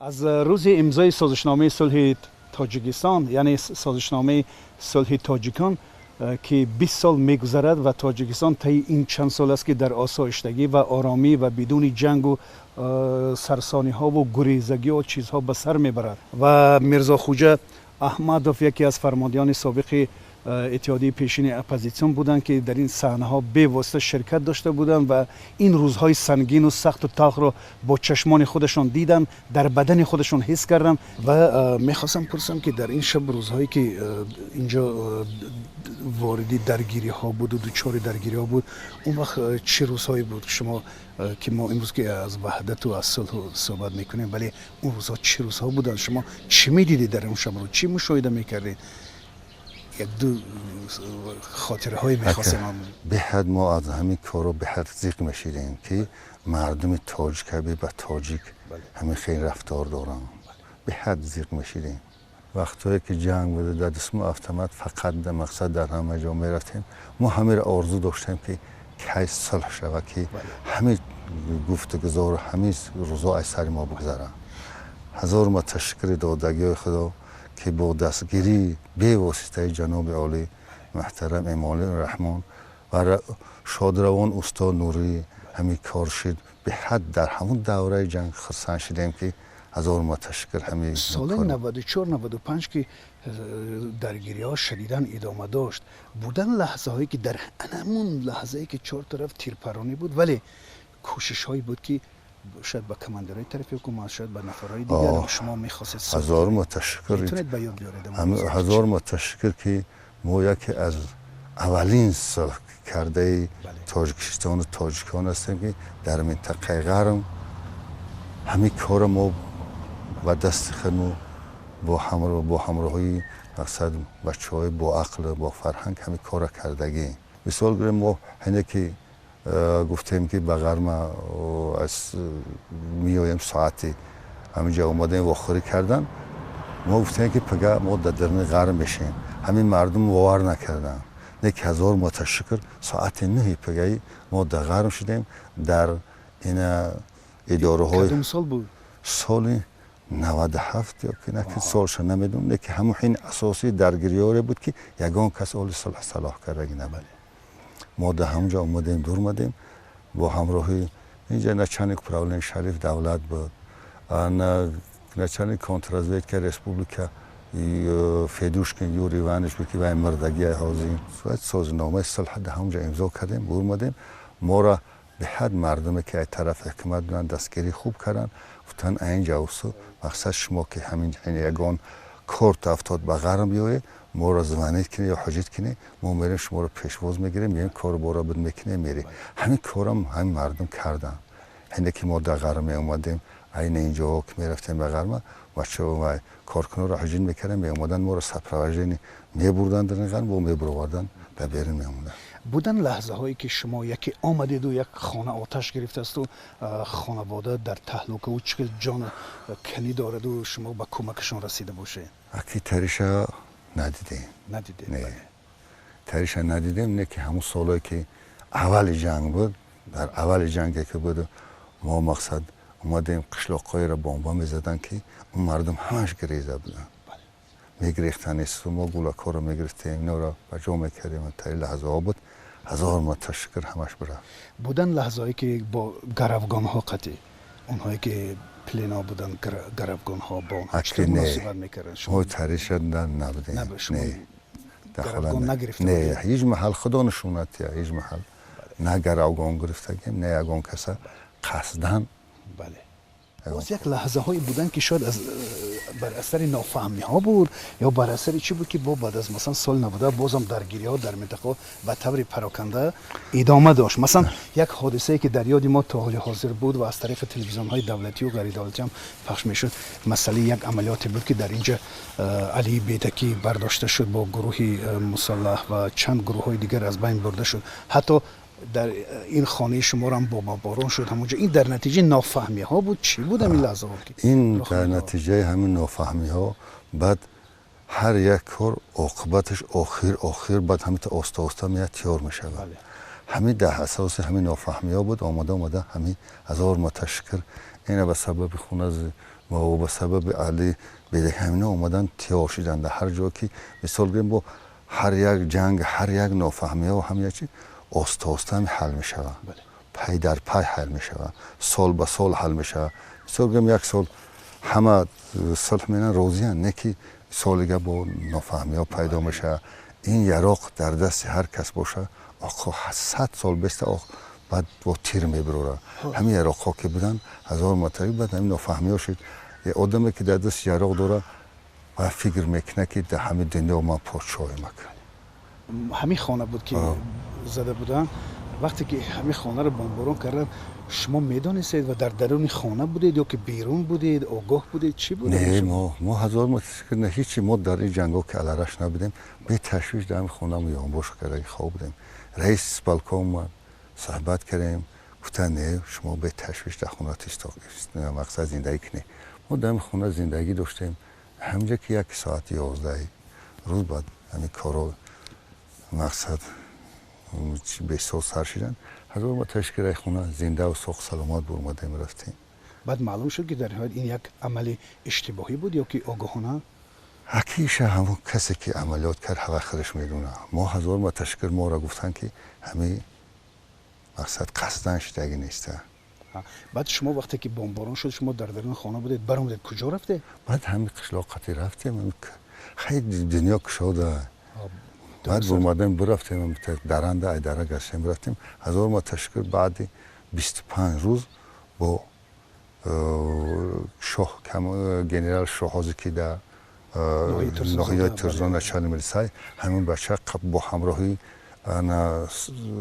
از روز امضای سازشنامه صلح تاجیکستان یعنی سازشنامه صلح تاجیکان که 20 سال میگذرد و تاجیکستان طی این چند سال است که در آسایشتگی و آرامی و بدون جنگ و سرسانی ها و گریزگی و چیزها به سر میبرد و میرزا خوجه احمدوف یکی از فرماندهان سابق اتحادیه پیشین اپوزیسیون بودند که در این صحنه ها به واسطه شرکت داشته بودند و این روزهای سنگین و سخت و تلخ را با چشمان خودشان دیدن، در بدن خودشان حس کردن و میخواستم پرسم که در این شب روزهایی که اینجا واردی درگیری ها بود و دوچار درگیری ها بود، اون وقت چه روزهایی بود شما که ما امروز که از وحدت و از صلح صحبت میکنیم، ولی اون روزها چه روزها بودن؟ شما چی میدیدید در اون شب رو؟ چی مشاهده میکردید؟ یک دو خاطره های میخواستم. به حد ما از همین کارو به حد زیق میشیدیم که مردم تاجیک و تاجیک همین خیلی رفتار دارن، به حد زیق میشیدیم. وقتی که جنگ بوده در دست اتومات فقط در مقصد در همه جا میرفتیم، ما همه را آرزو داشتیم که کی صلح شود، که همین گفتگوزار همین روزا از سر ما بگذره. هزار ما تشکر دادگی خدا که با دستگیری به واسطه جناب عالی محترم امام رحمان و شادروان استاد نوری همین کار شد. به حد در همون دوره جنگ خرسان شدیم که هزار ما تشکر. همین سال 94 95 که درگیری ها شدیداً ادامه داشت، بودن لحظه هایی که در همون لحظه ای که چهار طرف تیرپرانی بود، ولی کوشش هایی بود که شاید با کماندرای طرف حکومت، شاید با نفرهای دیگر شما می‌خواستید. هزار متشکر. میتونید بیان بیارید؟ هزار متشکر که ما یکی از اولین صلح کرده تاجیکستان و تاجیکان هستیم که در منطقه غرب همین کار ما و دست خودمون با همراهی مقصد بچه‌های با عقل با فرهنگ همین کار کردگی. مثال گیریم ما هنه که گفتیم که به غرب از میایم ساعتی همینجا اومدیم واخوری کردن، ما گفتیم که پگه ما در درون غرب میشیم. همین مردم باور نکردن. یک هزار متشکر ساعت 9 پگه ما در غرب شدیم. در این اداره های کدوم سال بود؟ سال 97 یا که نه سالش نمیدونم، که همون حین اساسی درگیری بود که یگان کس اول صلاح کرده نبود. ما در همونجا اومدیم دور اومدیم با همراهی اینجا نچانک پراولین شریف دولت بود، نچانک کنترازویت که رسپوبلیکا فیدوشکن یوری وانش بود که و مردگی حاضرین سازنامه صلح در همونجا امضا کردیم دور اومدیم. ما را به حد مردم که از طرف حکومت بودن دستگیری خوب کردن، گفتن اینجا اوسو مقصد شما که همین یگان کورت افتاد به غرب بیایه ما را زمانیت کنه یا حجیت کنه، ما میریم شما را پیشواز میگیریم، یعنی کار بارا بد میکنه میری. همین کارم همین مردم کردن. هنده که ما در غرب می اومدیم این اینجا که میرفتیم به غرب بچه و کارکنان را حجیت میکردن، می اومدن ما را سپروژینی میبردن در غرب و میبردن به بیرون میموندن. بودن لحظه هایی که شما یکی آمدید و یک خانه آتش گرفته است و خانواده در تهلکه و چقدر جان کنی دارد و شما به کمکشان رسیده باشه؟ اکی تریشا ندیدیم. نه تریشا ندیدیم. نه که همون سالایی که اول جنگ بود، در اول جنگی که بود ما مقصد اومدیم قشلاقای را بمب میزدن که اون مردم همش گریزه بودن. میگریختن است و ما گولک‌ها رو میگرفتیم، اینا را بجا میکردیم. تا لحظه ها بود. هزار متشکر همش برا. بودن لحظه هایی که با گروگان ها قطعی اونهایی که پلینا بودن گروگان ها با اونها چطور مناسبت میکردن؟ شما تریش نبودیم. نه گروگان نگرفتیم. نه هیچ محل خدا نشونت یا هیچ محل نه گروگان گرفتگیم نه یگان کسا قصدن. بله. باز یک لحظه هایی بودن که شاید از بر اثر نافهمی ها بود یا بر اثر چی بود که بعد از مثلا سال 90 بازم درگیری ها در منطقه و طور پراکنده ادامه داشت. مثلا یک حادثه که در یاد ما تا حال حاضر بود و از طریق تلویزیون های دولتی و غیر دولتی هم پخش میشد، مسئله یک عملیاتی بود که در اینجا علی بیتکی برداشته شد با گروه مسلح و چند گروه های دیگر از بین برده شد. حتی در این خانه شما هم با باران شد همونجا. این در نتیجه نافهمی ها بود؟ چی بود همین لحظه ها؟ این در نتیجه همین نافهمی ها. بعد هر یک کار عاقبتش آخر بعد همین تا آستا میاد تیار میشه. همین در اساس همین نافهمی ها بود. آمده همین هزار متشکر. این به سبب خون از و به سبب علی به همینا اومدن تیار شدن در هر جا که مثال بگیم با هر یک جنگ هر یک نافهمی و همه چی آسته هم حل می شود پای در پای حل می شود سال به سال حل می شود مثال بگیم یک سال همه صلح می‌کنن راضی‌اند نه که سالگه با نافهمی ها پیدا میشه این یراق در دست هر کس باشه آقا 100 سال بسته آقا بعد با تیر میبروره همین یراق ها که بودن 1000 متری بعد همین نافهمی ها شد یه آدمی که در دست یراق داره و فکر میکنه که در همین دنیا ما پادشاهی میکنه همین خانه بود که زده بودن وقتی که همین خانه رو بمباران کردن شما میدانستید و در درون خانه بودید یا که بیرون بودید آگاه بودید چی بودید؟ نه ما 1000 متر نه هیچی ما در این جنگا که علارش نبودیم به تشویش در خونه ما یانباش کرده خواب بودیم رئیس بالکن ما صحبت کردیم گفتن نه شما به تشویش در خونه تستاق مقصد زندگی کنید ما در خونه زندگی داشتیم همینجا که 1 ساعت 11 روز بعد همین کارو مقصد به سال سر شدن 1000 ما تشکیل خونه زنده و سوق سلامت برمادیم رفتیم بعد معلوم شد که در نهایت این یک عمل اشتباهی بود یا که آگاهانه حکیشه همون کسی که عملیات کرد هوا خودش میدونه ما 1000 ما تشکیل ما را گفتن که همین مقصد قصدن شدگی نیسته بعد شما وقتی که بمباران شد شما در درون خانه بودید برآمدید کجا رفته بعد همین قشلاقتی رفتیم خیلی دنیا کشاده بعد برمادیم برفتیم درنده اداره گشتیم رفتیم 1000 ما تشکیل بعد 25 روز با شاه گنرال شاهازی که در ناحیه ترزان نشان میرسه همین بچه با همراهی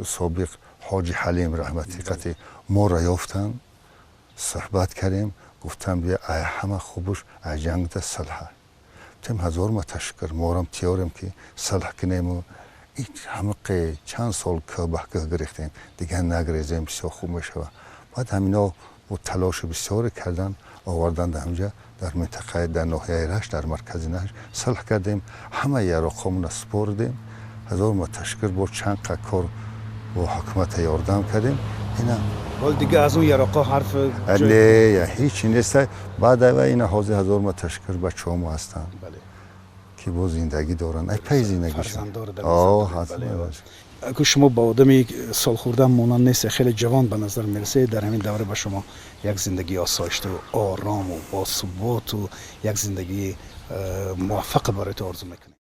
سابق حاجی حلیم رحمتی قطعی ما را یافتن صحبت کردیم گفتم بیا همه خوبش از جنگ ده صلحه تیم 1000 ما تشکر ما هم تیاریم که صلح کنیم و این همه چند سال که بحکه گرفتیم دیگه نگریزیم بسیار خوب میشه بعد همینا و تلاش بسیار کردن آوردن در همجا در منطقه در ناحیه رشت در مرکز نشت صلح کردیم همه یراقامون را سپردیم 1000 ما تشکر با چند کار با حکومت یاردم کردیم اینا ولی دیگه از اون یراقا حرف نه هیچی نیست بعد این حاضر 1000 ما تشکر بچه ما هستن بله که با زندگی دارن ای پای زندگیشون اگه شما با آدمی سال خورده مانند نیست خیلی جوان به نظر میرسه در همین دوره به شما یک زندگی آسایشته و آرام و با ثبات و یک زندگی موفق برای تو آرزو میکنید